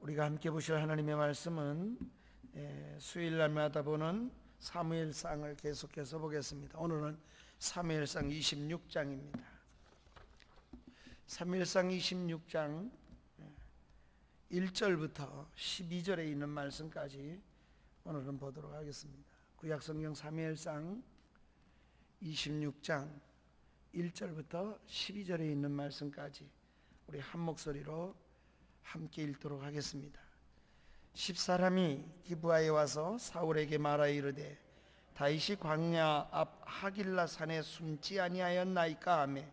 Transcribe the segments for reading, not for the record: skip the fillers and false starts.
우리가 함께 보실 하나님의 말씀은 수요일날마다 보는 사무엘상을 계속해서 보겠습니다. 오늘은 사무엘상 26장입니다. 사무엘상 26장 1절부터 12절에 있는 말씀까지 오늘은 보도록 하겠습니다. 구약성경 사무엘상 26장 1절부터 12절에 있는 말씀까지 우리 한 목소리로 함께 읽도록 하겠습니다. 10사람이 기브아에 와서 사울에게 말하여 이르되 다윗이 광야 앞 하길라 산에 숨지 아니하였나이까 하매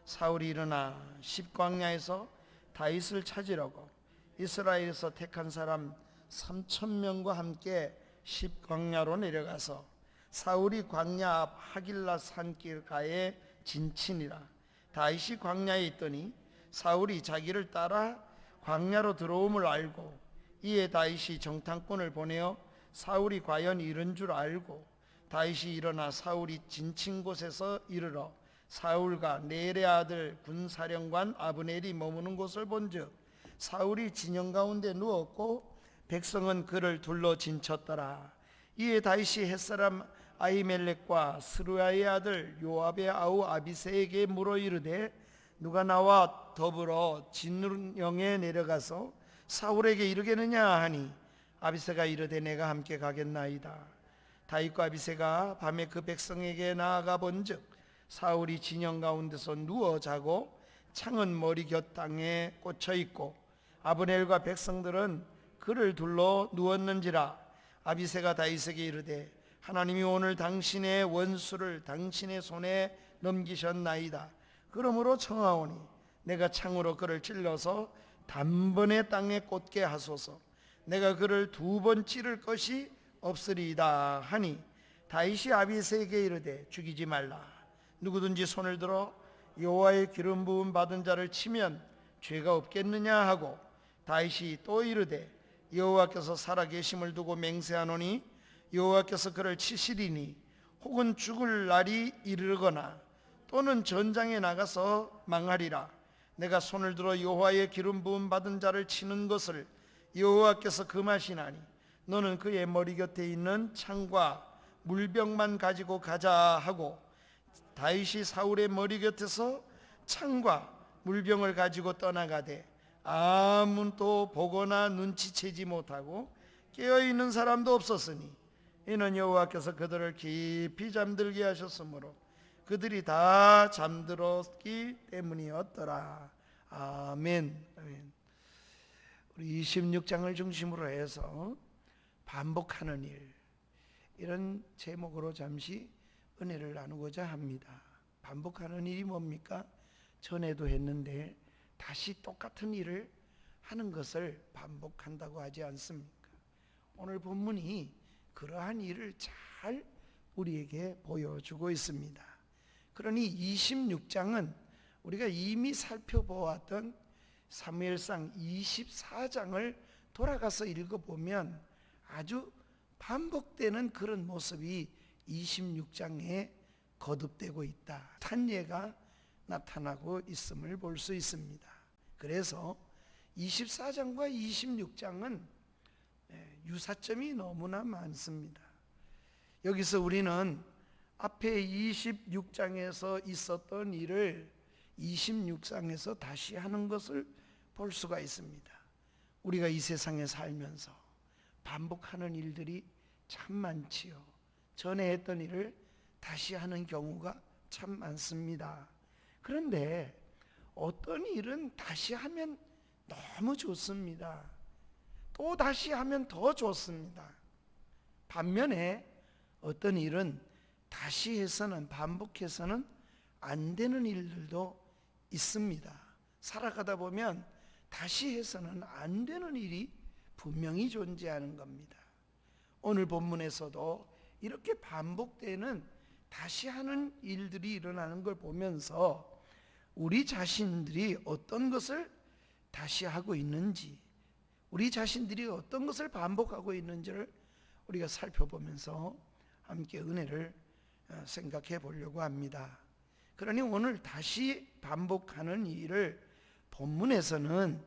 사울이 일어나 십광야에서 다윗을 찾으려고 이스라엘에서 택한 사람 3,000명과 함께 십광야로 내려가서 사울이 광야 앞 하길라 산길가에 진친이라. 다윗이 광야에 있더니 사울이 자기를 따라 광야로 들어옴을 알고 이에 다윗이 정탐꾼을 보내어 사울이 과연 이른 줄 알고 다윗이 일어나 사울이 진친 곳에서 이르러 사울과 넬의 아들 군사령관 아브넬이 머무는 곳을 본즉 사울이 진영 가운데 누웠고 백성은 그를 둘러 진쳤더라. 이에 다윗이 햇사람 아히멜렉과 스루야의 아들 요압의 아우 아비새에게 물어 이르되 누가 나와 더불어 진영에 내려가서 사울에게 이르겠느냐 하니 아비새가 이르되 내가 함께 가겠나이다. 다윗과 아비새가 밤에 그 백성에게 나아가 본즉 사울이 진영 가운데서 누워 자고 창은 머리 곁 땅에 꽂혀 있고 아브넬과 백성들은 그를 둘러 누웠는지라. 아비새가 다윗에게 이르되 하나님이 오늘 당신의 원수를 당신의 손에 넘기셨나이다. 그러므로 청하오니 내가 창으로 그를 찔러서 단번에 땅에 꽂게 하소서. 내가 그를 2번 찌를 것이 없으리이다 하니 다윗이 아비새에게 이르되 죽이지 말라. 누구든지 손을 들어 여호와의 기름 부음 받은 자를 치면 죄가 없겠느냐 하고 다윗이 또 이르되 여호와께서 살아계심을 두고 맹세하노니 여호와께서 그를 치시리니 혹은 죽을 날이 이르거나 또는 전장에 나가서 망하리라. 내가 손을 들어 여호와의 기름 부음 받은 자를 치는 것을 여호와께서 금하시나니 너는 그의 머리 곁에 있는 창과 물병만 가지고 가자 하고 다윗이 사울의 머리 곁에서 창과 물병을 가지고 떠나가되 아무도 보거나 눈치채지 못하고 깨어있는 사람도 없었으니 이는 여호와께서 그들을 깊이 잠들게 하셨으므로 그들이 다 잠들었기 때문이었더라. 아멘. 아멘. 우리 26장을 중심으로 해서 반복하는 일, 이런 제목으로 잠시 은혜를 나누고자 합니다. 반복하는 일이 뭡니까? 전에도 했는데 다시 똑같은 일을 하는 것을 반복한다고 하지 않습니까? 오늘 본문이 그러한 일을 잘 우리에게 보여주고 있습니다. 그러니 26장은 우리가 이미 살펴보았던 사무엘상 24장을 돌아가서 읽어보면 아주 반복되는 그런 모습이 26장에 거듭되고 있다. 탄예가 나타나고 있음을 볼 수 있습니다. 그래서 24장과 26장은 유사점이 너무나 많습니다. 여기서 우리는 앞에 26장에서 있었던 일을 26장에서 다시 하는 것을 볼 수가 있습니다. 우리가 이 세상에 살면서 반복하는 일들이 참 많지요. 전에 했던 일을 다시 하는 경우가 참 많습니다. 그런데 어떤 일은 다시 하면 너무 좋습니다. 또 다시 하면 더 좋습니다. 반면에 어떤 일은 다시 해서는, 반복해서는 안 되는 일들도 있습니다. 살아가다 보면 다시 해서는 안 되는 일이 분명히 존재하는 겁니다. 오늘 본문에서도 이렇게 반복되는 다시 하는 일들이 일어나는 걸 보면서 우리 자신들이 어떤 것을 다시 하고 있는지, 우리 자신들이 어떤 것을 반복하고 있는지를 우리가 살펴보면서 함께 은혜를 생각해 보려고 합니다. 그러니 오늘 다시 반복하는 일을 본문에서는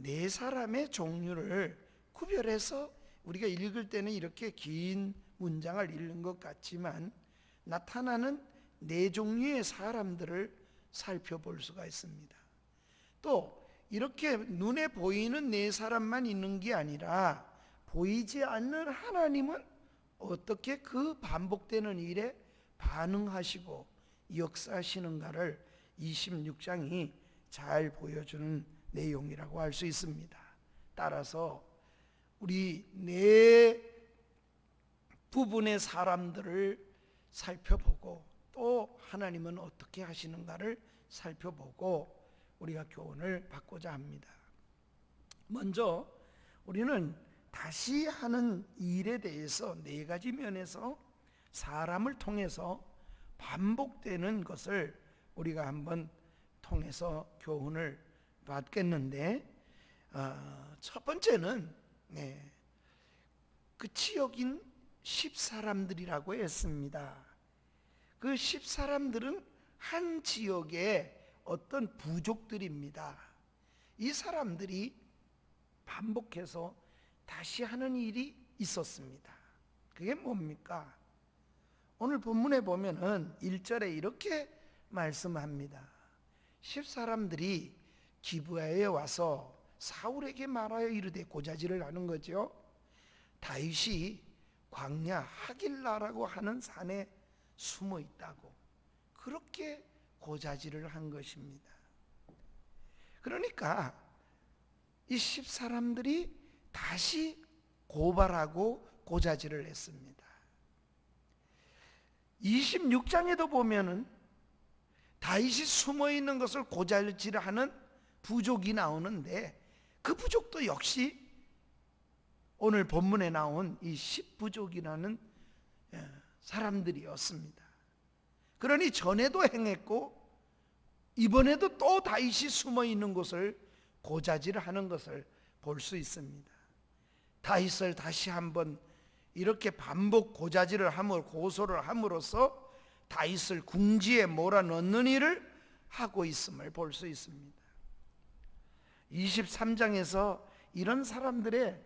네 사람의 종류를 구별해서 우리가 읽을 때는 이렇게 긴 문장을 읽는 것 같지만 나타나는 네 종류의 사람들을 살펴볼 수가 있습니다. 또 이렇게 눈에 보이는 네 사람만 있는 게 아니라 보이지 않는 하나님은 어떻게 그 반복되는 일에 반응하시고 역사하시는가를 26장이 잘 보여주는 내용이라고 할 수 있습니다. 따라서 우리 네 부분의 사람들을 살펴보고 또 하나님은 어떻게 하시는가를 살펴보고 우리가 교훈을 받고자 합니다. 먼저 우리는 다시 하는 일에 대해서 네 가지 면에서 사람을 통해서 반복되는 것을 우리가 한번 통해서 교훈을 받겠는데, 첫 번째는 끝이 여긴 10사람들이라고 했습니다. 그 10사람들은 한 지역의 어떤 부족들입니다. 이 사람들이 반복해서 다시 하는 일이 있었습니다. 그게 뭡니까? 오늘 본문에 보면은 1절에 이렇게 말씀합니다. 10사람들이 기브아에 와서 사울에게 말하여 이르되, 고자질을 하는 거죠. 다윗이 광야 하길라라고 하는 산에 숨어 있다고 그렇게 고자질을 한 것입니다. 그러니까 이 10사람들이 다시 고발하고 고자질을 했습니다. 26장에도 보면은 다윗이 숨어 있는 것을 고자질하는 부족이 나오는데 그 부족도 역시 오늘 본문에 나온 이 10부족이라는 사람들이었습니다. 그러니 전에도 행했고 이번에도 또 다윗이 숨어 있는 곳을 고자질하는 것을 볼 수 있습니다. 다윗을 다시 한번 이렇게 반복 고자질을 함으로 고소를 함으로써 다윗을 궁지에 몰아넣는 일을 하고 있음을 볼 수 있습니다. 23장에서 이런 사람들의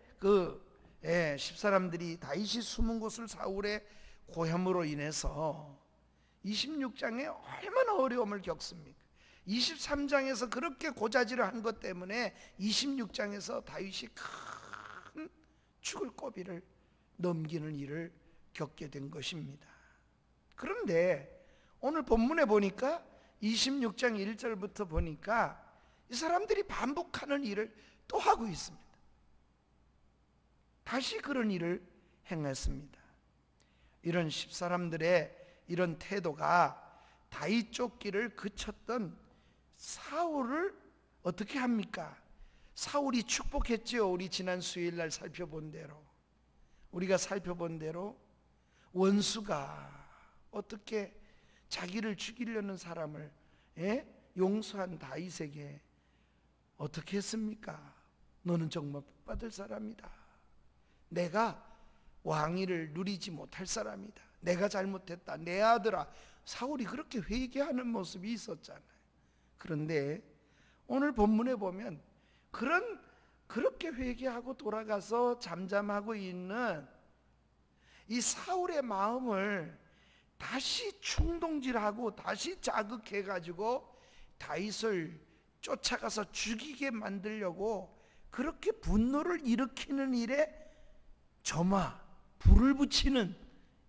10사람들이 다윗이 숨은 곳을 사울의 고함으로 인해서 26장에 얼마나 어려움을 겪습니까? 23장에서 그렇게 고자질을 한 것 때문에 26장에서 다윗이 큰 죽을 고비를 넘기는 일을 겪게 된 것입니다. 그런데 오늘 본문에 보니까 26장 1절부터 보니까 이 사람들이 반복하는 일을 또 하고 있습니다. 다시 그런 일을 행했습니다. 이런 10사람들의 이런 태도가 다윗 쫓기를 그쳤던 사울을 어떻게 합니까? 사울이 축복했지요. 우리 지난 수요일날 살펴본 대로, 우리가 살펴본 대로 원수가 어떻게 자기를 죽이려는 사람을 용서한 다윗에게 어떻게 했습니까? 너는 정말 복받을 사람이다. 내가 왕위를 누리지 못할 사람이다. 내가 잘못했다. 내 아들아. 사울이 그렇게 회개하는 모습이 있었잖아요. 그런데 오늘 본문에 보면 그렇게 회개하고 돌아가서 잠잠하고 있는 이 사울의 마음을 다시 충동질하고 다시 자극해가지고 다윗을 쫓아가서 죽이게 만들려고 그렇게 분노를 일으키는 일에 불을 붙이는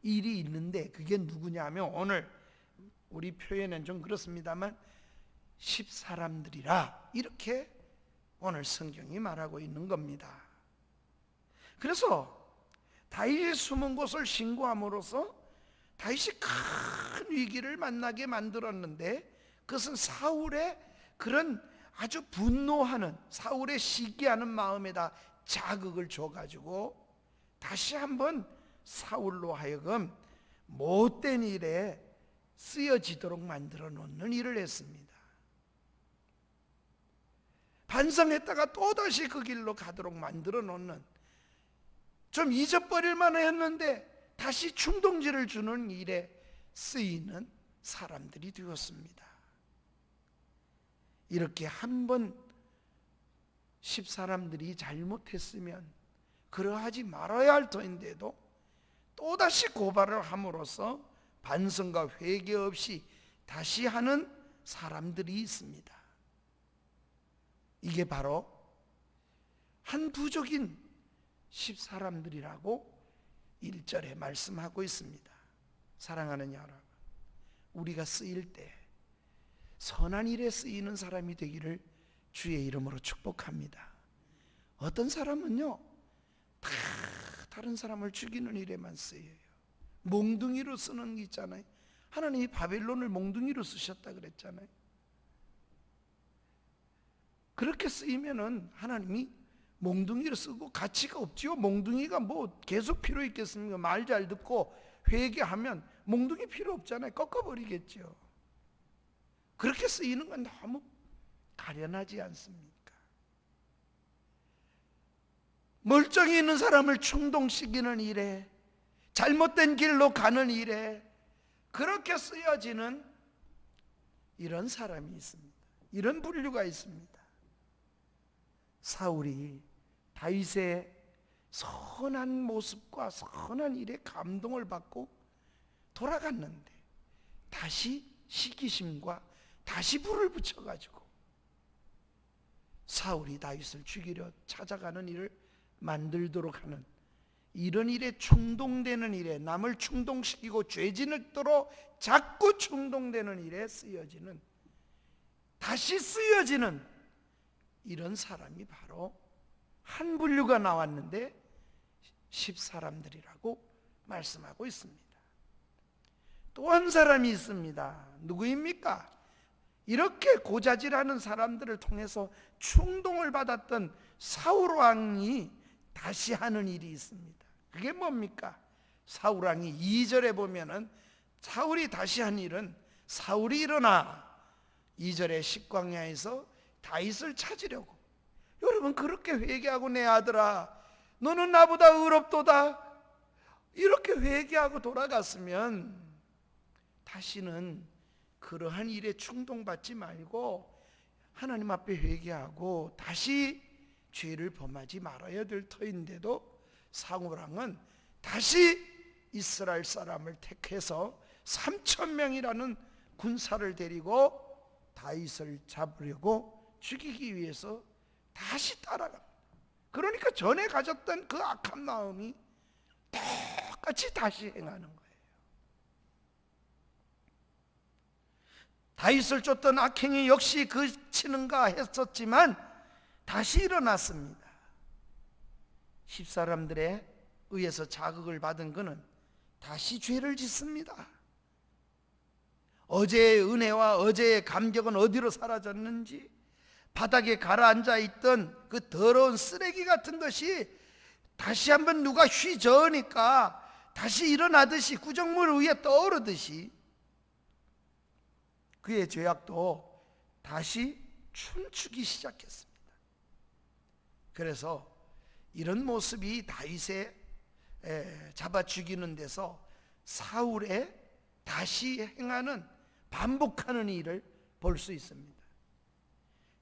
일이 있는데 그게 누구냐 하면 오늘 우리 표현은 좀 그렇습니다만 10사람들이라 이렇게 오늘 성경이 말하고 있는 겁니다. 그래서 다윗이 숨은 곳을 신고함으로써 다윗이 큰 위기를 만나게 만들었는데 그것은 사울의 그런 아주 분노하는 사울의 시기하는 마음에다 자극을 줘가지고 다시 한번 사울로 하여금 못된 일에 쓰여지도록 만들어 놓는 일을 했습니다. 반성했다가 또다시 그 길로 가도록 만들어 놓는, 좀 잊어버릴 만했는데 다시 충동질을 주는 일에 쓰이는 사람들이 되었습니다. 이렇게 한번 10사람들이 잘못했으면 그러하지 말아야 할 터인데도 또다시 고발을 함으로써 반성과 회개 없이 다시 하는 사람들이 있습니다. 이게 바로 한 부족인 10사람들이라고 1절에 말씀하고 있습니다. 사랑하는 여러분, 우리가 쓰일 때 선한 일에 쓰이는 사람이 되기를 주의 이름으로 축복합니다. 어떤 사람은요, 다 다른 사람을 죽이는 일에만 쓰여요. 몽둥이로 쓰는 게 있잖아요. 하나님이 바벨론을 몽둥이로 쓰셨다 그랬잖아요. 그렇게 쓰이면은 하나님이 몽둥이로 쓰고 가치가 없지요. 몽둥이가 뭐 계속 필요 있겠습니까? 말 잘 듣고 회개하면 몽둥이 필요 없잖아요. 꺾어버리겠죠. 그렇게 쓰이는 건 너무 가련하지 않습니까? 멀쩡히 있는 사람을 충동시키는 일에, 잘못된 길로 가는 일에 그렇게 쓰여지는 이런 사람이 있습니다. 이런 분류가 있습니다. 사울이 다윗의 선한 모습과 선한 일에 감동을 받고 돌아갔는데 다시 시기심과 다시 불을 붙여가지고 사울이 다윗을 죽이려 찾아가는 일을 만들도록 하는, 이런 일에 충동되는 일에, 남을 충동시키고 죄짓도록 자꾸 충동되는 일에 쓰여지는, 다시 쓰여지는 이런 사람이 바로 한 분류가 나왔는데 10사람들이라고 말씀하고 있습니다. 또 한 사람이 있습니다. 누구입니까? 이렇게 고자질하는 사람들을 통해서 충동을 받았던 사울 왕이 다시 하는 일이 있습니다. 그게 뭡니까? 사울 왕이 2절에 보면은 사울이 다시 한 일은, 사울이 일어나 2절에 식광야에서 다윗을 찾으려고. 여러분, 그렇게 회개하고 내 아들아 너는 나보다 의롭도다 이렇게 회개하고 돌아갔으면 다시는 그러한 일에 충동받지 말고 하나님 앞에 회개하고 다시 죄를 범하지 말아야 될 터인데도 사울 왕은 다시 이스라엘 사람을 택해서 3,000명이라는 군사를 데리고 다윗을 잡으려고 죽이기 위해서 다시 따라갑니다. 그러니까 전에 가졌던 그 악한 마음이 똑같이 다시 행하는 거예요. 다윗을 쫓던 악행이 역시 그치는가 했었지만 다시 일어났습니다. 10사람들에 의해서 자극을 받은 그는 다시 죄를 짓습니다. 어제의 은혜와 어제의 감격은 어디로 사라졌는지, 바닥에 가라앉아 있던 그 더러운 쓰레기 같은 것이 다시 한번 누가 휘저으니까 다시 일어나듯이 구정물 위에 떠오르듯이 그의 죄악도 다시 춤추기 시작했습니다. 그래서 이런 모습이 다윗의 잡아 죽이는 데서 사울의 다시 행하는, 반복하는 일을 볼 수 있습니다.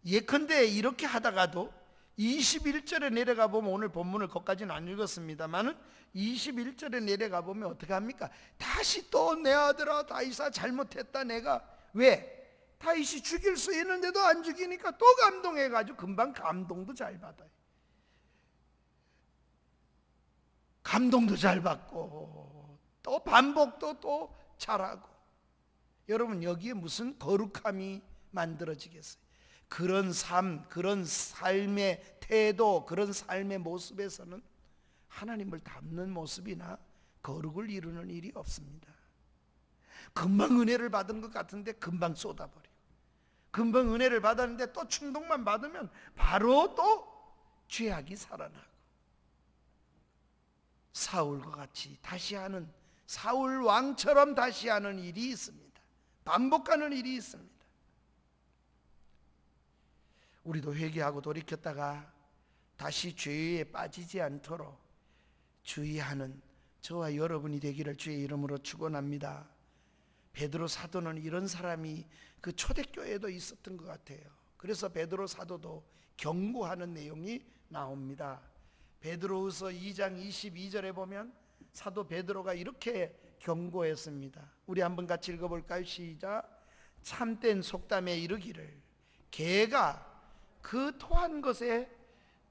예컨대 이렇게 하다가도 21절에 내려가 보면, 오늘 본문을 거기까지는 안 읽었습니다만은 21절에 내려가 보면 어떻게 합니까? 다시 또 내 아들아 다윗아 잘못했다 내가. 왜? 다윗이 죽일 수 있는데도 안 죽이니까 또 감동해가지고 금방 감동도 잘 받아요. 감동도 잘 받고 또 반복도 또 잘하고. 여러분, 여기에 무슨 거룩함이 만들어지겠어요? 그런 삶, 그런 삶의 태도, 그런 삶의 모습에서는 하나님을 닮는 모습이나 거룩을 이루는 일이 없습니다. 금방 은혜를 받은 것 같은데 금방 쏟아버리고, 금방 은혜를 받았는데 또 충동만 받으면 바로 또 죄악이 살아나고, 사울과 같이 다시 하는, 사울 왕처럼 다시 하는 일이 있습니다. 반복하는 일이 있습니다. 우리도 회개하고 돌이켰다가 다시 죄에 빠지지 않도록 주의하는 저와 여러분이 되기를 주의 이름으로 축원합니다. 베드로 사도는 이런 사람이 그 초대교회에도 있었던 것 같아요. 그래서 베드로 사도도 경고하는 내용이 나옵니다. 베드로후서 2장 22절에 보면 사도 베드로가 이렇게 경고했습니다. 우리 한번 같이 읽어볼까요? 시작. 참된 속담에 이르기를 개가 그 토한 것에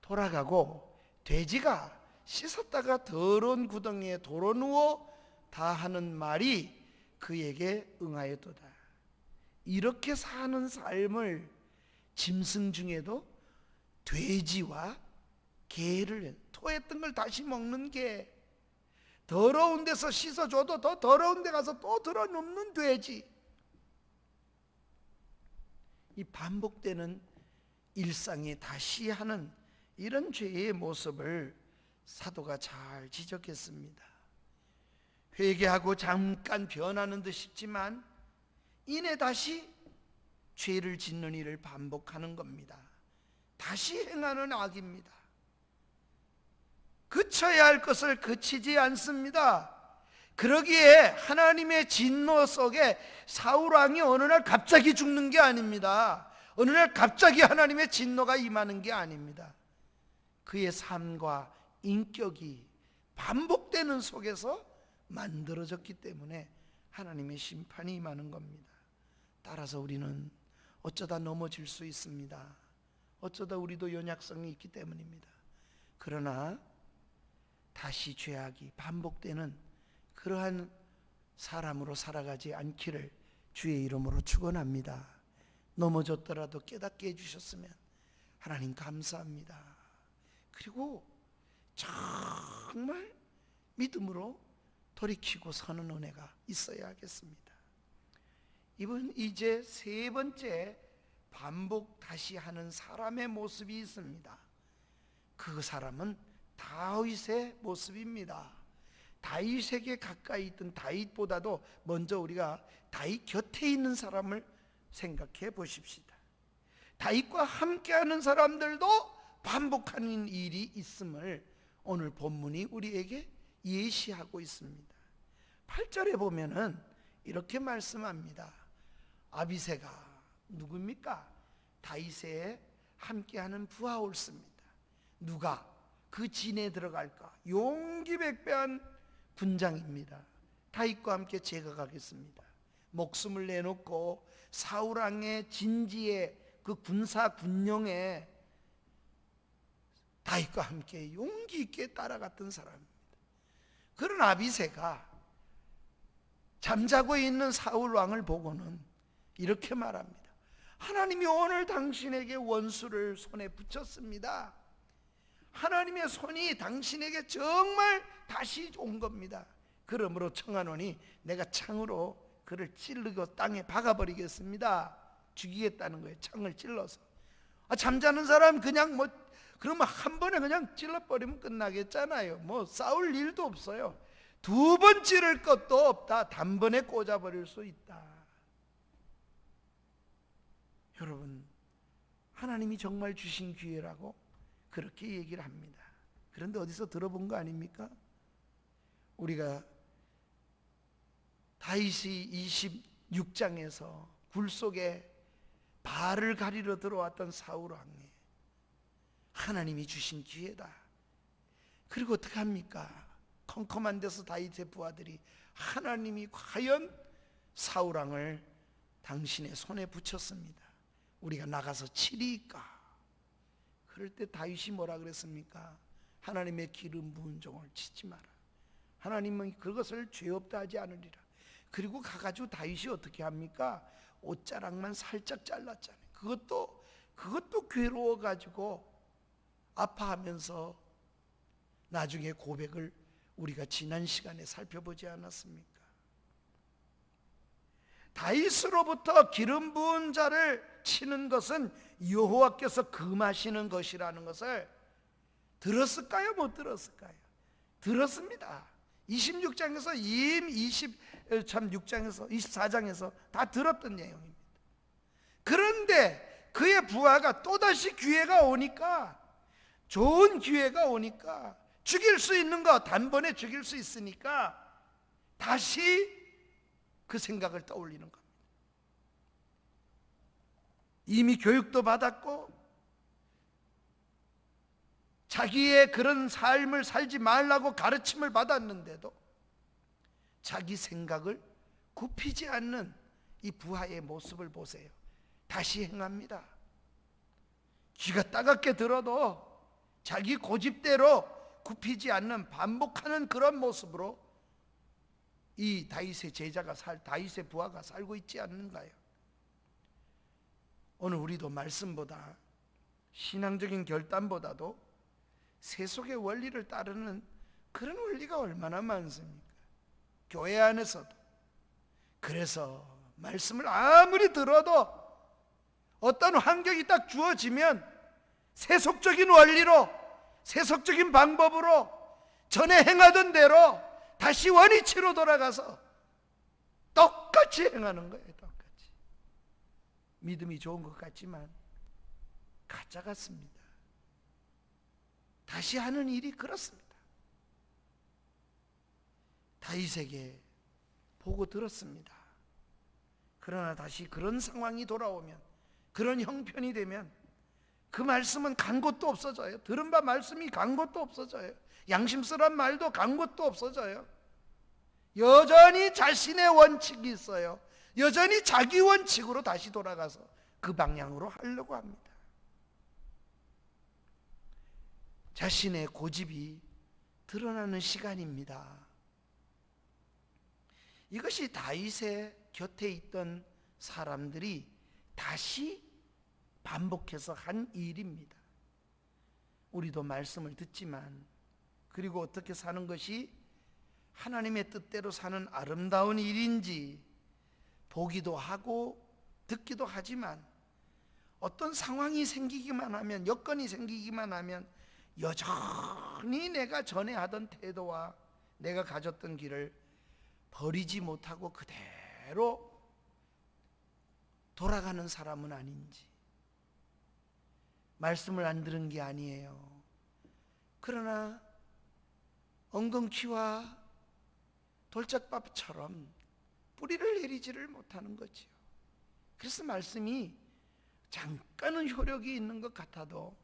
돌아가고 돼지가 씻었다가 더러운 구덩이에 도로 누워 다 하는 말이 그에게 응하였도다. 이렇게 사는 삶을 짐승 중에도 돼지와 개를, 토했던 걸 다시 먹는 개, 더러운 데서 씻어줘도 더 더러운 데 가서 또 들어눕는 돼지, 이 반복되는 일상에 다시 하는 이런 죄의 모습을 사도가 잘 지적했습니다. 회개하고 잠깐 변하는 듯 싶지만 이내 다시 죄를 짓는 일을 반복하는 겁니다. 다시 행하는 악입니다. 그쳐야 할 것을 그치지 않습니다. 그러기에 하나님의 진노 속에 사울왕이 어느 날 갑자기 죽는 게 아닙니다. 어느 날 갑자기 하나님의 진노가 임하는 게 아닙니다. 그의 삶과 인격이 반복되는 속에서 만들어졌기 때문에 하나님의 심판이 임하는 겁니다. 따라서 우리는 어쩌다 넘어질 수 있습니다. 어쩌다 우리도 연약성이 있기 때문입니다. 그러나 다시 죄악이 반복되는 그러한 사람으로 살아가지 않기를 주의 이름으로 축원합니다. 넘어졌더라도 깨닫게 해주셨으면 하나님 감사합니다. 그리고 정말 믿음으로 돌이키고 서는 은혜가 있어야 하겠습니다. 이번 이제 세 번째 반복 다시 하는 사람의 모습이 있습니다. 그 사람은 다윗의 모습입니다. 다윗에게 가까이 있던 다윗보다도 먼저 우리가 다윗 곁에 있는 사람을 생각해 보십시다. 다윗과 함께하는 사람들도 반복하는 일이 있음을 오늘 본문이 우리에게 예시하고 있습니다. 8절에 보면은 이렇게 말씀합니다. 아비새가 누굽니까? 다윗의 함께하는 부하 올스입니다. 누가 그 진에 들어갈까? 용기백배한 군장입니다. 다윗과 함께 제가 가겠습니다. 목숨을 내놓고 사울왕의 진지에 그 군사 군용에 다윗과 함께 용기 있게 따라갔던 사람입니다. 그런 아비새가 잠자고 있는 사울 왕을 보고는 이렇게 말합니다. 하나님이 오늘 당신에게 원수를 손에 붙였습니다. 하나님의 손이 당신에게 정말 다시 온 겁니다. 그러므로 청하노니 내가 창으로 그를 찌르고 땅에 박아버리겠습니다. 죽이겠다는 거예요. 창을 찔러서. 잠자는 사람 그냥 그러면 한 번에 그냥 찔러버리면 끝나겠잖아요. 싸울 일도 없어요. 두 번 찌를 것도 없다. 단번에 꽂아버릴 수 있다. 여러분, 하나님이 정말 주신 기회라고 그렇게 얘기를 합니다. 그런데 어디서 들어본 거 아닙니까? 우리가 다윗이 26장에서 굴 속에 발을 가리러 들어왔던 사울 왕이 하나님이 주신 기회다. 그리고 어떻게 합니까? 컴컴한 데서 다윗의 부하들이 하나님이 과연 사울 왕을 당신의 손에 붙였습니다. 우리가 나가서 치리까? 그럴 때 다윗이 뭐라 그랬습니까? 하나님의 기름 부은 종을 치지 마라. 하나님은 그것을 죄 없다 하지 않으리라. 그리고 가가지고 다윗이 어떻게 합니까? 옷자락만 살짝 잘랐잖아요. 그것도 괴로워가지고 아파하면서 나중에 고백을 우리가 지난 시간에 살펴보지 않았습니까? 다윗으로부터 기름 부은 자를 치는 것은 여호와께서 금하시는 것이라는 것을 들었을까요? 못 들었을까요? 들었습니다. 26장에서 6장에서 24장에서 다 들었던 내용입니다. 그런데 그의 부하가 또다시 기회가 오니까, 좋은 기회가 오니까, 죽일 수 있는 거 단번에 죽일 수 있으니까 다시 그 생각을 떠올리는 겁니다. 이미 교육도 받았고 자기의 그런 삶을 살지 말라고 가르침을 받았는데도 자기 생각을 굽히지 않는 이 부하의 모습을 보세요. 다시 행합니다. 귀가 따갑게 들어도 자기 고집대로 굽히지 않는, 반복하는 그런 모습으로 이 다윗의 제자가 다윗의 부하가 살고 있지 않는가요? 오늘 우리도 말씀보다, 신앙적인 결단보다도 세속의 원리를 따르는 그런 원리가 얼마나 많습니까? 교회 안에서도. 그래서 말씀을 아무리 들어도 어떤 환경이 딱 주어지면 세속적인 원리로, 세속적인 방법으로 전에 행하던 대로 다시 원위치로 돌아가서 똑같이 행하는 거예요. 똑같이. 믿음이 좋은 것 같지만 가짜 같습니다. 다시 하는 일이 그렇습니다. 다윗에게 보고 들었습니다. 그러나 다시 그런 상황이 돌아오면, 그런 형편이 되면 그 말씀은 간 곳도 없어져요. 들은 바 말씀이 간 곳도 없어져요. 양심스러운 말도 간 곳도 없어져요. 여전히 자신의 원칙이 있어요. 여전히 자기 원칙으로 다시 돌아가서 그 방향으로 하려고 합니다. 자신의 고집이 드러나는 시간입니다. 이것이 다윗의 곁에 있던 사람들이 다시 반복해서 한 일입니다. 우리도 말씀을 듣지만, 그리고 어떻게 사는 것이 하나님의 뜻대로 사는 아름다운 일인지 보기도 하고 듣기도 하지만, 어떤 상황이 생기기만 하면, 여건이 생기기만 하면 여전히 내가 전에 하던 태도와 내가 가졌던 길을 버리지 못하고 그대로 돌아가는 사람은 아닌지. 말씀을 안 들은 게 아니에요. 그러나 엉겅퀴와 돌짝밥처럼 뿌리를 내리지를 못하는 거지요. 그래서 말씀이 잠깐은 효력이 있는 것 같아도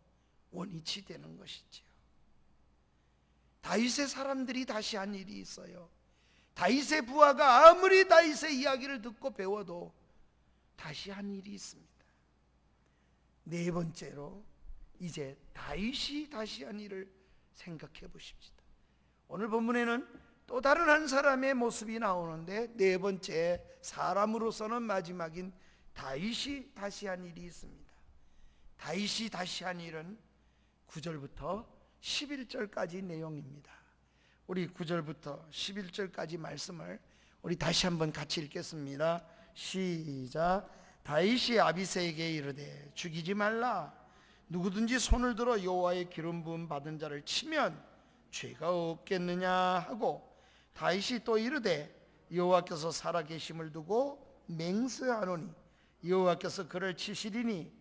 원위치 되는 것이지요. 다윗의 사람들이 다시 한 일이 있어요. 다윗의 부하가 아무리 다윗의 이야기를 듣고 배워도 다시 한 일이 있습니다. 네 번째로, 이제 다윗이 다시 한 일을 생각해 보십시다. 오늘 본문에는 또 다른 한 사람의 모습이 나오는데, 네 번째, 사람으로서는 마지막인 다윗이 다시 한 일이 있습니다. 다윗이 다시 한 일은 9절부터 11절까지 내용입니다. 우리 9절부터 11절까지 말씀을 우리 다시 한번 같이 읽겠습니다. 시작. 다윗이 아비새에게 이르되 죽이지 말라. 누구든지 손을 들어 여호와의 기름 부음 받은 자를 치면 죄가 없겠느냐 하고, 다윗이 또 이르되 여호와께서 살아계심을 두고 맹세하노니 여호와께서 그를 치시리니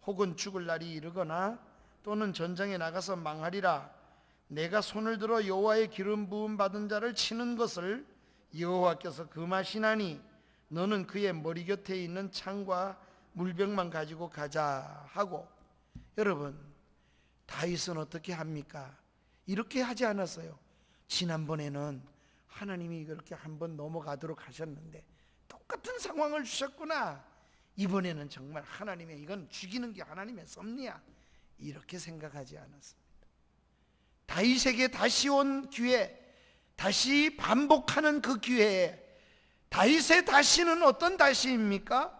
혹은 죽을 날이 이르거나 또는 전장에 나가서 망하리라. 내가 손을 들어 여호와의 기름 부음 받은 자를 치는 것을 여호와께서 금하시나니 너는 그의 머리 곁에 있는 창과 물병만 가지고 가자 하고. 여러분, 다윗은 어떻게 합니까? 이렇게 하지 않았어요. 지난번에는 하나님이 그렇게 한번 넘어가도록 하셨는데 똑같은 상황을 주셨구나. 이번에는 정말 하나님의, 이건 죽이는 게 하나님의 섭리야, 이렇게 생각하지 않았습니다. 다윗에게 다시 온 기회, 다시 반복하는 그 기회에 다윗의 다시는 어떤 다시입니까?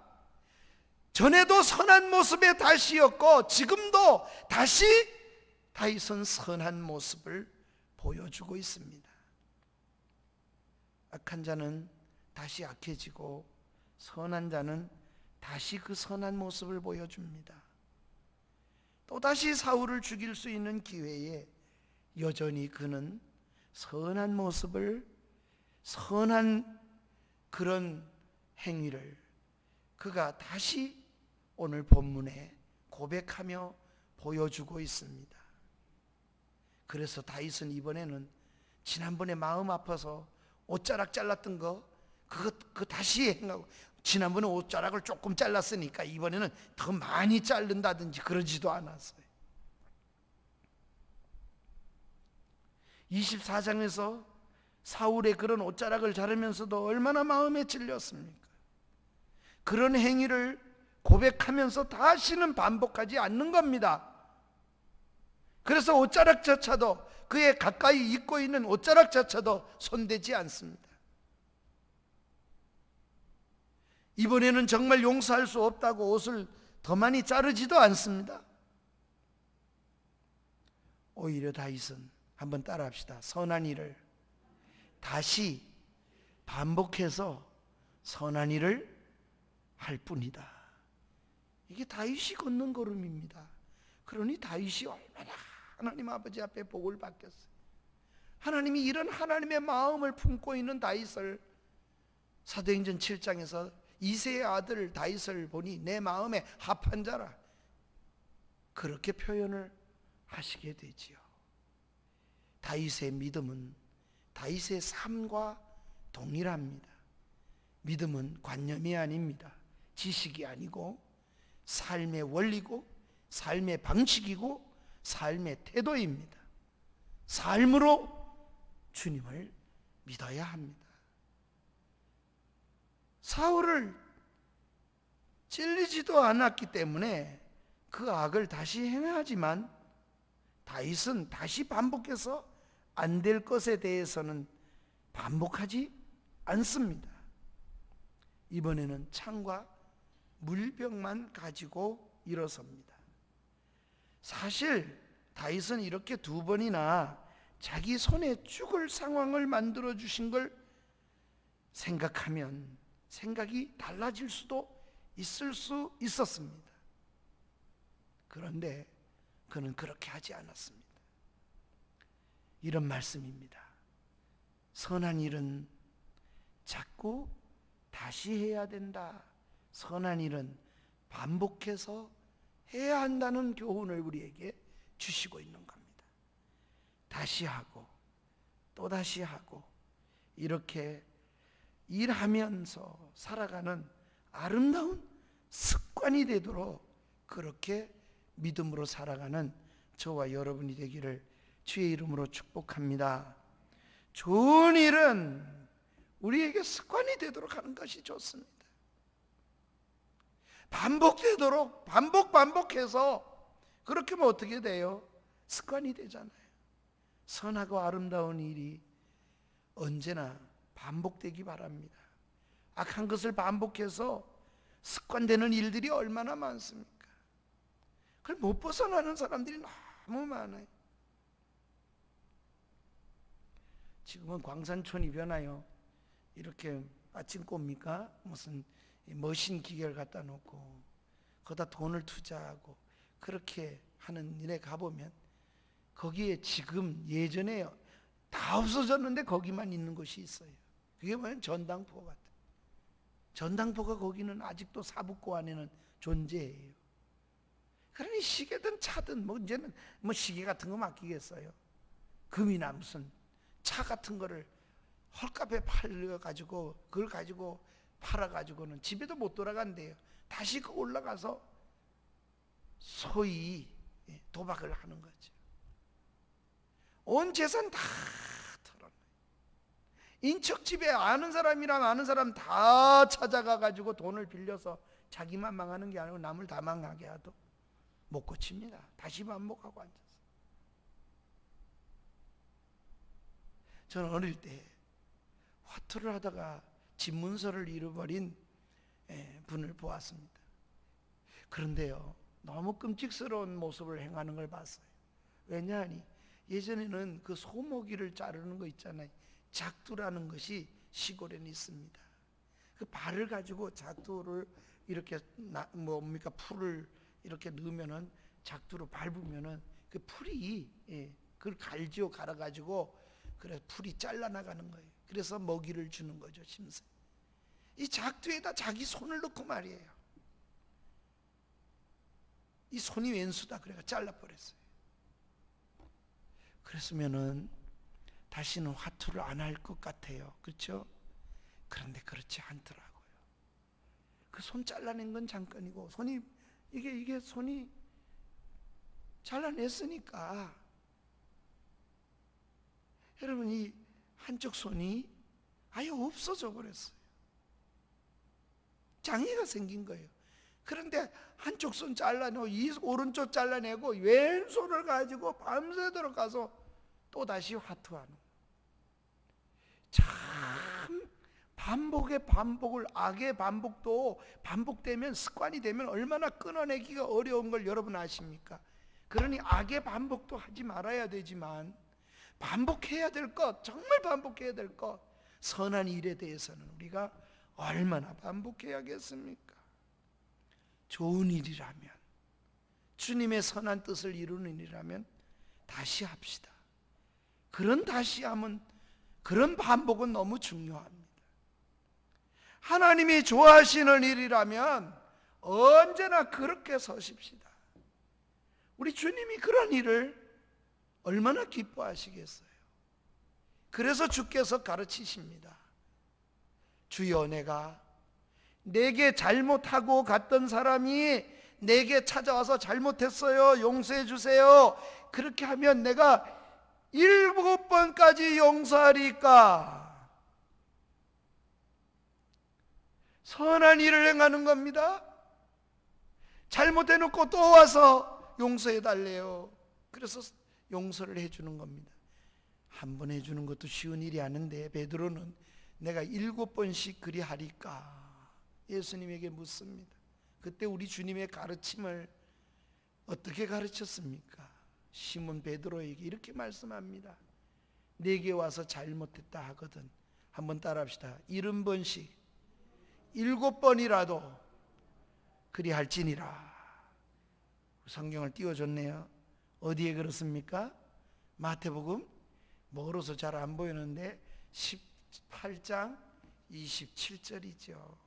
전에도 선한 모습의 다시였고 지금도 다시 다윗은 선한 모습을 보여주고 있습니다. 악한 자는 다시 악해지고 선한 자는 다시 그 선한 모습을 보여줍니다. 또다시 사울을 죽일 수 있는 기회에 여전히 그는 선한 모습을, 선한 그런 행위를 그가 다시 오늘 본문에 고백하며 보여주고 있습니다. 그래서 다윗은 이번에는 지난번에 마음 아파서 옷자락 잘랐던 거, 그거 다시 행하고, 지난번에 옷자락을 조금 잘랐으니까 이번에는 더 많이 자른다든지 그러지도 않았어요. 24장에서 사울의 그런 옷자락을 자르면서도 얼마나 마음에 찔렸습니까? 그런 행위를 고백하면서 다시는 반복하지 않는 겁니다. 그래서 옷자락조차도, 그의 가까이 입고 있는 옷자락조차도 손대지 않습니다. 이번에는 정말 용서할 수 없다고 옷을 더 많이 자르지도 않습니다. 오히려 다윗은, 한번 따라합시다, 선한 일을 다시 반복해서 선한 일을 할 뿐이다. 이게 다윗이 걷는 걸음입니다. 그러니 다윗이 얼마나 하나님 아버지 앞에 복을 받겠어요. 하나님이 이런 하나님의 마음을 품고 있는 다윗을, 사도행전 7장에서 이새의 아들 다윗을 보니 내 마음에 합한 자라, 그렇게 표현을 하시게 되지요. 다윗의 믿음은 다윗의 삶과 동일합니다. 믿음은 관념이 아닙니다. 지식이 아니고 삶의 원리고 삶의 방식이고 삶의 태도입니다. 삶으로 주님을 믿어야 합니다. 사울을 찔리지도 않았기 때문에 그 악을 다시 행하지만 다윗은 다시 반복해서 안 될 것에 대해서는 반복하지 않습니다. 이번에는 창과 물병만 가지고 일어섭니다. 사실 다윗은 이렇게 두 번이나 자기 손에 죽을 상황을 만들어 주신 걸 생각하면 생각이 달라질 수도 있을 수 있었습니다. 그런데 그는 그렇게 하지 않았습니다. 이런 말씀입니다. 선한 일은 자꾸 다시 해야 된다. 선한 일은 반복해서 해야 한다는 교훈을 우리에게 주시고 있는 겁니다. 다시 하고 또 다시 하고 이렇게 일하면서 살아가는 아름다운 습관이 되도록 그렇게 믿음으로 살아가는 저와 여러분이 되기를 주의 이름으로 축복합니다. 좋은 일은 우리에게 습관이 되도록 하는 것이 좋습니다. 반복되도록 반복해서 그렇게 하면 어떻게 돼요? 습관이 되잖아요. 선하고 아름다운 일이 언제나 반복되기 바랍니다. 악한 것을 반복해서 습관되는 일들이 얼마나 많습니까? 그걸 못 벗어나는 사람들이 너무 많아요. 지금은 광산촌이 변하여 이렇게 아침꽃입니까? 무슨 머신 기계를 갖다 놓고 거기다 돈을 투자하고 그렇게 하는 일에 가보면 거기에 지금 예전에 다 없어졌는데 거기만 있는 곳이 있어요. 그게 뭐냐면 전당포 같아요. 전당포가 거기는 아직도 사북고 안에는 존재해요. 그러니 시계든 차든 뭐 이제는 뭐 시계 같은 거 맡기겠어요. 금이나 무슨 차 같은 거를 헐값에 팔려가지고 그걸 가지고 팔아가지고는 집에도 못 돌아간대요. 다시 그 올라가서 소위 도박을 하는 거죠. 온 재산 다 털어놔요. 인척집에 아는 사람이랑 아는 사람 다 찾아가가지고 돈을 빌려서 자기만 망하는 게 아니고 남을 다 망하게 하도 못 고칩니다. 다시 반복하고 앉아서. 저는 어릴 때 화투를 하다가 집문서를 잃어버린 분을 보았습니다. 그런데요, 너무 끔찍스러운 모습을 행하는 걸 봤어요. 왜냐하니 예전에는 그 소고기를 자르는 거 있잖아요. 작두라는 것이 시골에는 있습니다. 그 발을 가지고 작두를 이렇게 뭡니까 풀을 이렇게 넣으면은 작두로 밟으면은 그 풀이 그걸 갈지요. 갈아가지고 그래서 풀이 잘라나가는 거예요. 그래서 먹이를 주는 거죠. 심세. 이 작두에다 자기 손을 넣고 말이에요. 이 손이 왼수다 그래가 잘라버렸어요. 그랬으면은 다시는 화투를 안 할 것 같아요. 그렇죠? 그런데 그렇지 않더라고요. 그 손 잘라낸 건 잠깐이고 손이 이게 손이 잘라냈으니까 여러분, 이 한쪽 손이 아예 없어져 버렸어요. 장애가 생긴 거예요. 그런데 한쪽 손 잘라내고 이 오른쪽 잘라내고 왼손을 가지고 밤새도록 가서 또다시 화투하는, 참 반복의 반복을, 악의 반복도 반복되면, 습관이 되면 얼마나 끊어내기가 어려운 걸 여러분 아십니까? 그러니 악의 반복도 하지 말아야 되지만 반복해야 될 것, 정말 반복해야 될 것, 선한 일에 대해서는 우리가 얼마나 반복해야겠습니까? 좋은 일이라면, 주님의 선한 뜻을 이루는 일이라면 다시 합시다. 그런 다시 함은, 그런 반복은 너무 중요합니다. 하나님이 좋아하시는 일이라면 언제나 그렇게 서십시다. 우리 주님이 그런 일을 얼마나 기뻐하시겠어요? 그래서 주께서 가르치십니다. 주여, 내게 잘못하고 갔던 사람이 내게 찾아와서 잘못했어요, 용서해 주세요. 그렇게 하면 내가 7번까지 용서하리까. 선한 일을 행하는 겁니다. 잘못해놓고 또 와서 용서해 달래요. 그래서 용서를 해주는 겁니다. 한 번 해주는 것도 쉬운 일이 아닌데 베드로는 내가 7번씩 그리 하리까? 예수님에게 묻습니다. 그때 우리 주님의 가르침을 어떻게 가르쳤습니까? 시몬 베드로에게 이렇게 말씀합니다. 내게 와서 잘못했다 하거든, 한번 따라합시다. 70번씩 7번이라도 그리 할지니라. 성경을 띄워줬네요. 어디에 그렇습니까? 마태복음, 멀어서 잘 안 보이는데 18장 27절이죠.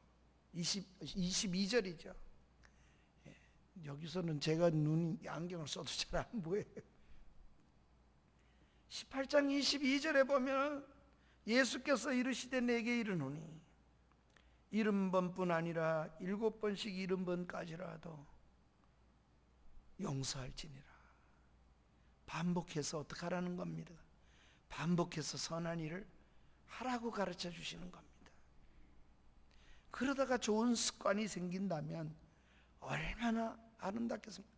22절이죠. 여기서는 제가 안경을 써도 잘 안 보여요. 18장 22절에 보면 예수께서 이르시되 내게 이르노니 70번뿐 아니라 7번씩 70번까지라도 용서할지니라. 반복해서 어떻게 하라는 겁니다. 반복해서 선한 일을 하라고 가르쳐 주시는 겁니다. 그러다가 좋은 습관이 생긴다면 얼마나 아름답겠습니까?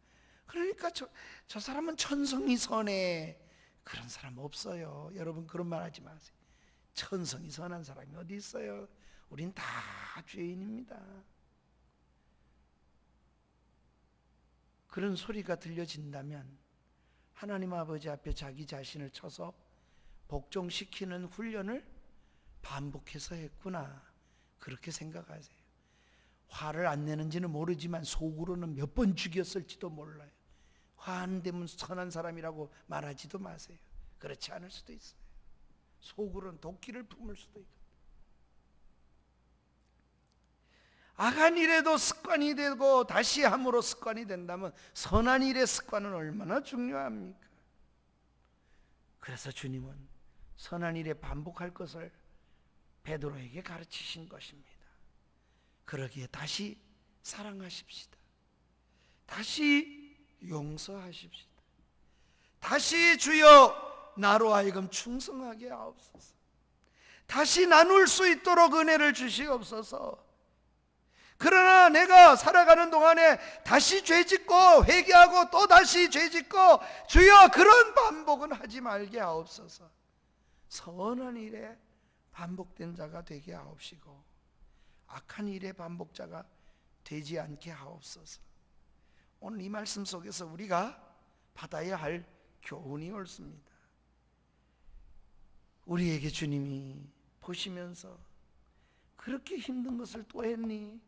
그러니까 저 사람은 천성이 선해, 그런 사람 없어요. 여러분, 그런 말 하지 마세요. 천성이 선한 사람이 어디 있어요? 우린 다 죄인입니다. 그런 소리가 들려진다면 하나님 아버지 앞에 자기 자신을 쳐서 복종시키는 훈련을 반복해서 했구나, 그렇게 생각하세요. 화를 안 내는지는 모르지만 속으로는 몇 번 죽였을지도 몰라요. 화 안 되면 선한 사람이라고 말하지도 마세요. 그렇지 않을 수도 있어요. 속으로는 도끼를 품을 수도 있고. 악한 일에도 습관이 되고 다시 함으로 습관이 된다면 선한 일의 습관은 얼마나 중요합니까? 그래서 주님은 선한 일에 반복할 것을 베드로에게 가르치신 것입니다. 그러기에 다시 사랑하십시다. 다시 용서하십시다. 다시 주여 나로 하여금 충성하게 하옵소서. 다시 나눌 수 있도록 은혜를 주시옵소서. 그러나 내가 살아가는 동안에 다시 죄짓고 회개하고 또 다시 죄짓고, 주여 그런 반복은 하지 말게 하옵소서. 선한 일에 반복된 자가 되게 하옵시고 악한 일의 반복자가 되지 않게 하옵소서. 오늘 이 말씀 속에서 우리가 받아야 할 교훈이 옳습니다. 우리에게 주님이 보시면서 그렇게 힘든 것을 또 했니?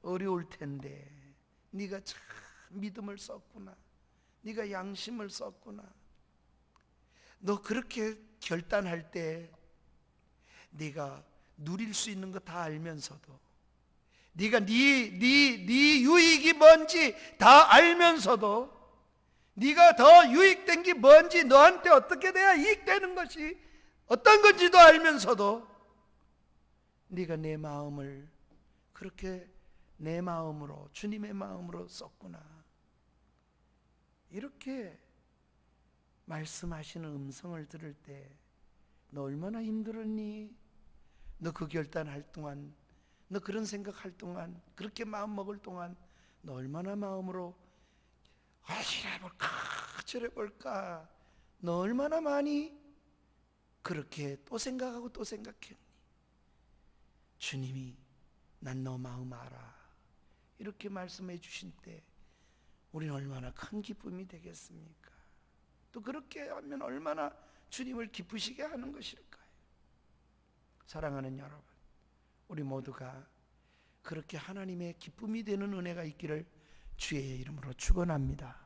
어려울 텐데 네가 참 믿음을 썼구나, 네가 양심을 썼구나, 너 그렇게 결단할 때 네가 누릴 수 있는 거 다 알면서도, 네가 네 유익이 뭔지 다 알면서도, 네가 더 유익된 게 뭔지, 너한테 어떻게 돼야 이익되는 것이 어떤 건지도 알면서도 네가 내 마음을 그렇게 내 마음으로, 주님의 마음으로 썼구나, 이렇게 말씀하시는 음성을 들을 때 너 얼마나 힘들었니? 너 그 결단할 동안, 너 그런 생각할 동안, 그렇게 마음 먹을 동안 너 얼마나 마음으로 이래볼까 저래볼까, 너 얼마나 많이 그렇게 또 생각하고 또 생각했니? 주님이 난 너 마음 알아 이렇게 말씀해 주신 때 우리는 얼마나 큰 기쁨이 되겠습니까? 또 그렇게 하면 얼마나 주님을 기쁘시게 하는 것일까요? 사랑하는 여러분, 우리 모두가 그렇게 하나님의 기쁨이 되는 은혜가 있기를 주의 이름으로 축원합니다.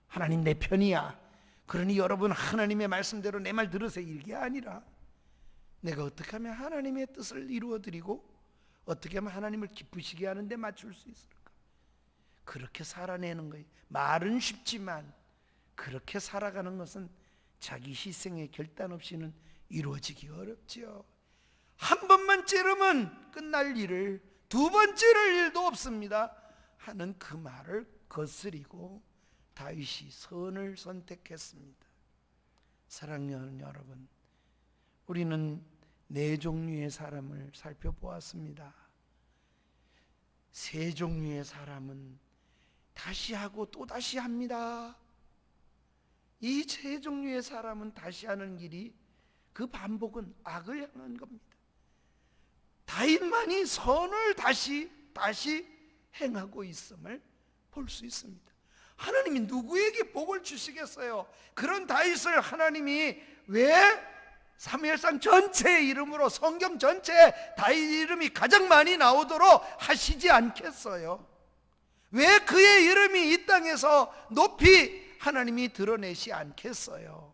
하나님 내 편이야, 그러니 여러분 하나님의 말씀대로 내 말 들으세요, 이게 아니라 내가 어떻게 하면 하나님의 뜻을 이루어드리고 어떻게 하면 하나님을 기쁘시게 하는 데 맞출 수 있을까? 그렇게 살아내는 거예요. 말은 쉽지만 그렇게 살아가는 것은 자기 희생의 결단 없이는 이루어지기 어렵지요. 한 번만 찌르면 끝날 일을 두 번 찌를 일도 없습니다 하는 그 말을 거스리고 다윗이 선을 선택했습니다. 사랑하는 여러분, 우리는 네 종류의 사람을 살펴보았습니다. 세 종류의 사람은 다시 하고 또 다시 합니다. 이 세 종류의 사람은 다시 하는 길이, 그 반복은 악을 향한 겁니다. 다윗만이 선을 다시 행하고 있음을 볼 수 있습니다. 하나님이 누구에게 복을 주시겠어요? 그런 다윗을 하나님이 왜 사무엘상 전체의 이름으로 성경 전체에 다윗 이름이 가장 많이 나오도록 하시지 않겠어요? 왜 그의 이름이 이 땅에서 높이 하나님이 드러내시 않겠어요?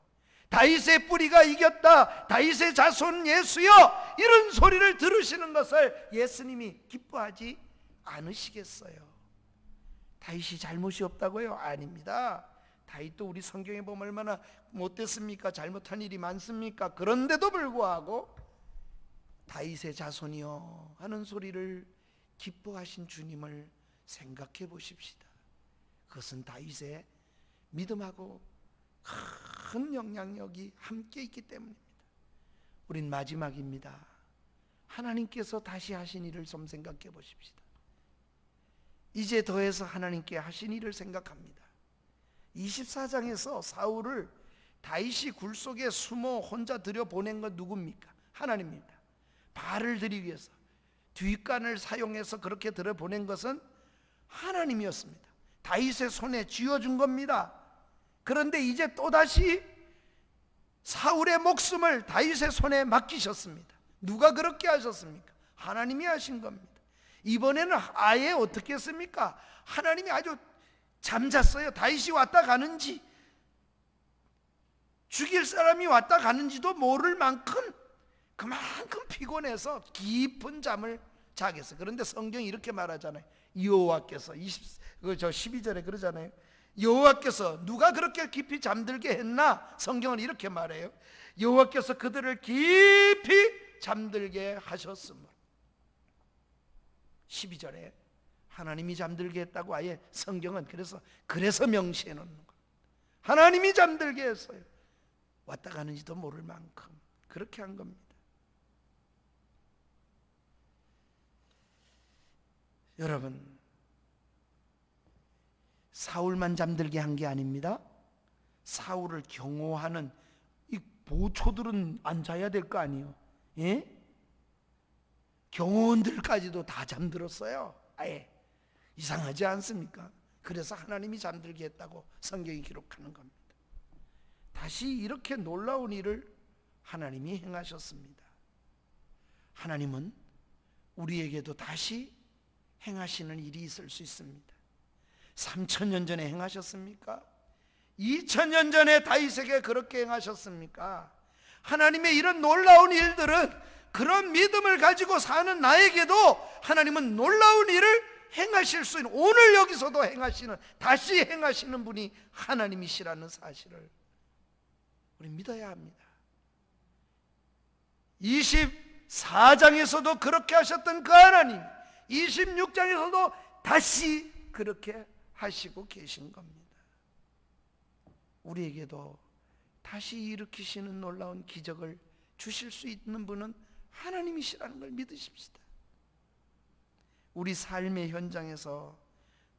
다윗의 뿌리가 이겼다, 다윗의 자손 예수여, 이런 소리를 들으시는 것을 예수님이 기뻐하지 않으시겠어요? 다윗이 잘못이 없다고요? 아닙니다. 다윗도 우리 성경에 보면 얼마나 못됐습니까? 잘못한 일이 많습니까? 그런데도 불구하고 다윗의 자손이여 하는 소리를 기뻐하신 주님을 생각해 보십시다. 그것은 다윗의 믿음하고 큰 영향력이 함께 있기 때문입니다. 우린 마지막입니다. 하나님께서 다시 하신 일을 좀 생각해 보십시다. 이제 더해서 하나님께 하신 일을 생각합니다. 24장에서 사울을 다윗이 굴 속에 숨어 혼자 들여보낸 건 누굽니까? 하나님입니다. 발을 들이기 위해서 뒷간을 사용해서 그렇게 들여보낸 것은 하나님이었습니다. 다윗의 손에 쥐어준 겁니다. 그런데 이제 또다시 사울의 목숨을 다윗의 손에 맡기셨습니다. 누가 그렇게 하셨습니까? 하나님이 하신 겁니다. 이번에는 아예 어떻게 했습니까? 하나님이 아주 잠잤어요. 다윗이 왔다 가는지, 죽일 사람이 왔다 가는지도 모를 만큼 그만큼 피곤해서 깊은 잠을 자겠어요. 그런데 성경이 이렇게 말하잖아요. 여호와께서 12절에 그러잖아요. 여호와께서, 누가 그렇게 깊이 잠들게 했나? 성경은 이렇게 말해요. 여호와께서 그들을 깊이 잠들게 하셨으므로. 12절에 하나님이 잠들게 했다고 아예 성경은 그래서 명시해 놓는 거예요. 하나님이 잠들게 했어요. 왔다 가는지도 모를 만큼 그렇게 한 겁니다. 여러분, 사울만 잠들게 한 게 아닙니다. 사울을 경호하는 이 보초들은 앉아야 될 거 아니에요. 예? 경호원들까지도 다 잠들었어요. 아예. 이상하지 않습니까? 그래서 하나님이 잠들게 했다고 성경이 기록하는 겁니다. 다시 이렇게 놀라운 일을 하나님이 행하셨습니다. 하나님은 우리에게도 다시 행하시는 일이 있을 수 있습니다. 3000년 전에 행하셨습니까? 2000년 전에 다윗에게 그렇게 행하셨습니까? 하나님의 이런 놀라운 일들은 그런 믿음을 가지고 사는 나에게도 하나님은 놀라운 일을 행하실 수 있는, 오늘 여기서도 행하시는, 다시 행하시는 분이 하나님이시라는 사실을 우리 믿어야 합니다. 24장에서도 그렇게 하셨던 그 하나님, 26장에서도 다시 그렇게 하시고 계신 겁니다. 우리에게도 다시 일으키시는 놀라운 기적을 주실 수 있는 분은 하나님이시라는 걸 믿으십시다. 우리 삶의 현장에서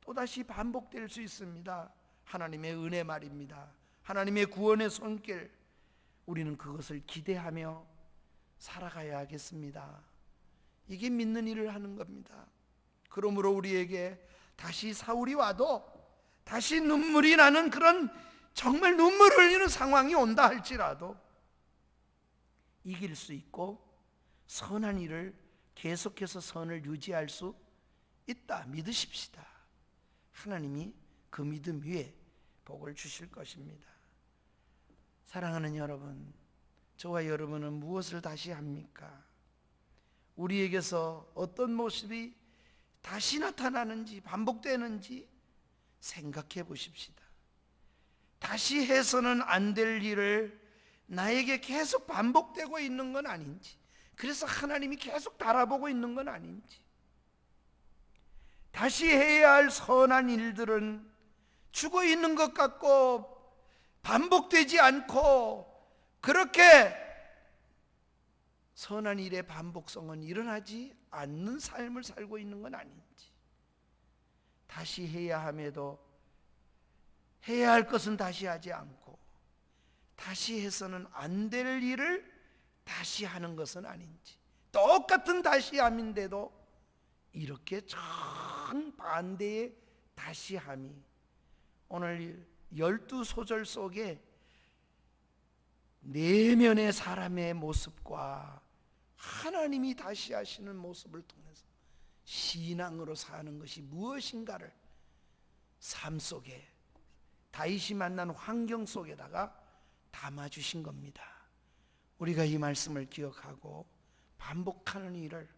또다시 반복될 수 있습니다. 하나님의 은혜 말입니다. 하나님의 구원의 손길, 우리는 그것을 기대하며 살아가야 하겠습니다. 이게 믿는 일을 하는 겁니다. 그러므로 우리에게 다시 사울이 와도 다시 눈물이 나는 그런 정말 눈물을 흘리는 상황이 온다 할지라도 이길 수 있고 선한 일을 계속해서 선을 유지할 수 있다 믿으십시다. 하나님이 그 믿음 위에 복을 주실 것입니다. 사랑하는 여러분, 저와 여러분은 무엇을 다시 합니까? 우리에게서 어떤 모습이 다시 나타나는지 반복되는지 생각해 보십시다. 다시 해서는 안 될 일을 나에게 계속 반복되고 있는 건 아닌지, 그래서 하나님이 계속 바라보고 있는 건 아닌지, 다시 해야 할 선한 일들은 죽어 있는 것 같고 반복되지 않고 그렇게 선한 일의 반복성은 일어나지 않는 삶을 살고 있는 건 아닌지, 다시 해야 함에도 해야 할 것은 다시 하지 않고 다시 해서는 안 될 일을 다시 하는 것은 아닌지, 똑같은 다시함인데도 이렇게 정반대의 다시함이 오늘 12소절 속에 내면의 사람의 모습과 하나님이 다시 하시는 모습을 통해서 신앙으로 사는 것이 무엇인가를 삶 속에 다윗이 만난 환경 속에다가 담아주신 겁니다. 우리가 이 말씀을 기억하고 반복하는 일을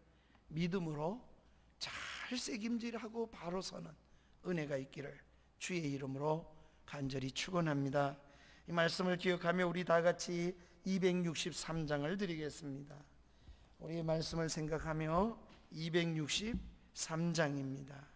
믿음으로 잘 책임질하고 바로 서는 은혜가 있기를 주의 이름으로 간절히 축원합니다. 이 말씀을 기억하며 우리 다 같이 263장을 드리겠습니다. 우리의 말씀을 생각하며 263장입니다.